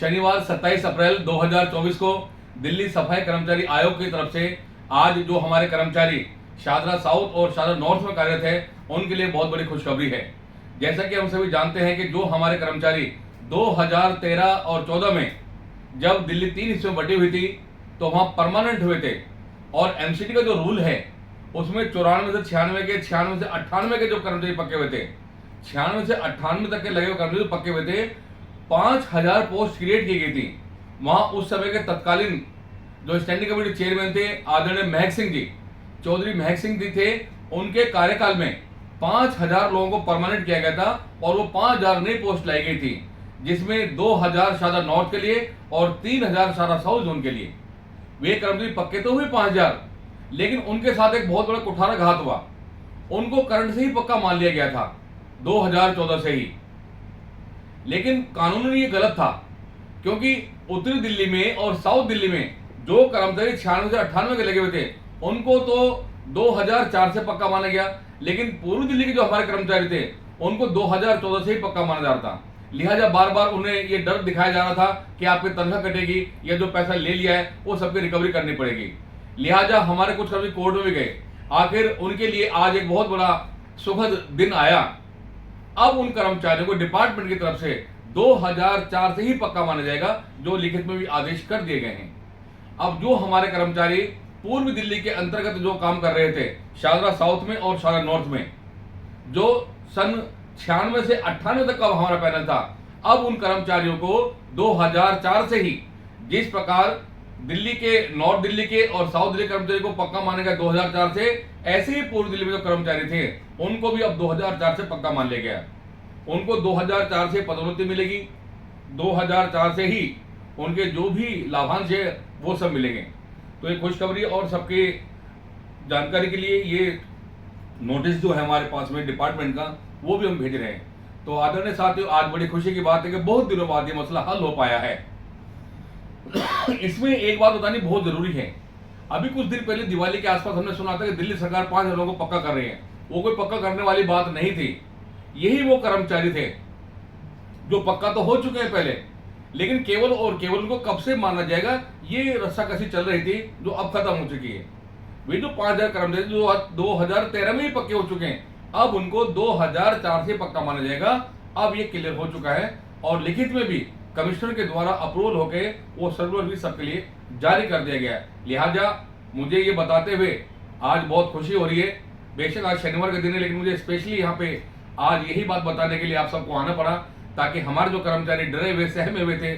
शनिवार 27 अप्रैल 2024 को दिल्ली सफाई कर्मचारी आयोग की तरफ से आज जो हमारे कर्मचारी शादरा साउथ और शादरा नॉर्थ में कार्यरत है उनके लिए बहुत बड़ी खुशखबरी है। जैसा कि हम सभी जानते हैं कि जो हमारे कर्मचारी 2013 और 14 में जब दिल्ली 3 हिस्सों में बटी हुई थी तो वहां परमानेंट हुए थे और एमसीडी का जो रूल है उसमें 94 से 96 के 96 से 98 के जो कर्मचारी पक्के हुए थे, 96 से 98 तक के लगे हुए कर्मचारी पक्के हुए थे, 5000 पोस्ट क्रिएट की गई थी। वहां उस समय के तत्कालीन जो स्टैंडिंग कमेटी चेयरमैन थे आदरणीय महक सिंह जी, चौधरी महक सिंह जी थे, उनके कार्यकाल में 5000 लोगों को परमानेंट किया गया था और वो 5000 नई पोस्ट लाई गई थी, जिसमें 2000 शादरा नॉर्थ के लिए और 3000 शादरा साउथ जोन के लिए। वे कर्मचारी पक्के तो हुए 5000, लेकिन उनके साथ एक बहुत बड़ा कुठारा घात हुआ। उनको करंट से ही पक्का मान लिया गया था 2014 से ही, लेकिन कानून ये गलत था क्योंकि उत्तरी दिल्ली में और साउथ दिल्ली में जो कर्मचारी 96 से 98 के लगे हुए थे उनको तो 2004 से पक्का माना गया, लेकिन पूर्वी दिल्ली के जो हमारे कर्मचारी थे उनको 2014 से ही पक्का माना जा रहा था। लिहाजा बार बार उन्हें ये डर दिखाया जा रहा था कि आपकी तनख्वाह कटेगी या जो पैसा ले लिया है वो सबकी रिकवरी करनी पड़ेगी। लिहाजा हमारे कुछ कर्मचारी कोर्ट में भी गए। आखिर उनके लिए आज एक बहुत बड़ा सुखद दिन आया। अब उन कर्मचारियों को डिपार्टमेंट की तरफ से 2004 से ही पक्का माना जाएगा, जो लिखित में भी आदेश कर दिए गए हैं। अब जो हमारे कर्मचारी पूर्वी दिल्ली के अंतर्गत जो काम कर रहे थे शादरा साउथ में और शादरा नॉर्थ में, जो सन 96 से 98 तक का हमारा पैनल था, अब उन कर्मचारियों को 2004 से ही जिस प्रकार दिल्ली के नॉर्थ दिल्ली के और साउथ दिल्ली कर्मचारी को पक्का माना गया 2004 से, ऐसे ही पूर्व दिल्ली में जो कर्मचारी थे उनको भी अब 2004 से पक्का मान लिया गया। उनको 2004 से पदोन्नति मिलेगी, 2004 से ही उनके जो भी लाभांश है वो सब मिलेंगे। तो ये खुशखबरी और सबके जानकारी के लिए ये नोटिस जो है हमारे पास में डिपार्टमेंट का वो भी हम भेज रहे हैं। तो आदरणीय साथियों, आज बड़ी खुशी की बात है कि बहुत दिनों बाद ये मसला हल हो पाया है। इसमें एक बात बतानी बहुत जरूरी है। अभी कुछ दिन पहले दिवाली के आसपास हमने सुना था कि दिल्ली सरकार 5000 लोगों को पक्का कर रही है। वो कोई पक्का करने वाली बात नहीं थी। यही वो कर्मचारी थे जो पक्का तो हो चुके हैं पहले, लेकिन केवल और केवल उनको कब से माना जाएगा ये रस्साकसी चल रही थी, जो अब खत्म हो चुकी है। वे जो 5000 कर्मचारी जो 2013 में ही पक्के हो चुके हैं, अब उनको 2004 से पक्का माना जाएगा। अब ये क्लियर हो चुका है और लिखित में भी कमिश्नर के द्वारा अप्रूवल होके वो सर्कुलर भी सबके लिए जारी कर दिया गया है। लिहाजा मुझे ये बताते हुए आज बहुत खुशी हो रही है। बेशक आज शनिवार का दिन है, लेकिन मुझे स्पेशली यहाँ पे आज यही बात बताने के लिए आप सबको आना पड़ा, ताकि हमारे जो कर्मचारी डरे हुए सहमे हुए थे,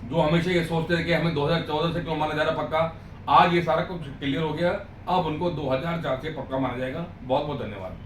जो हमेशा ये सोचते थे कि हमें 2014 से क्यों माना जा रहा पक्का, आज ये सारा कुछ क्लियर हो गया। अब उनको 2004 से पक्का माना जाएगा। बहुत बहुत धन्यवाद।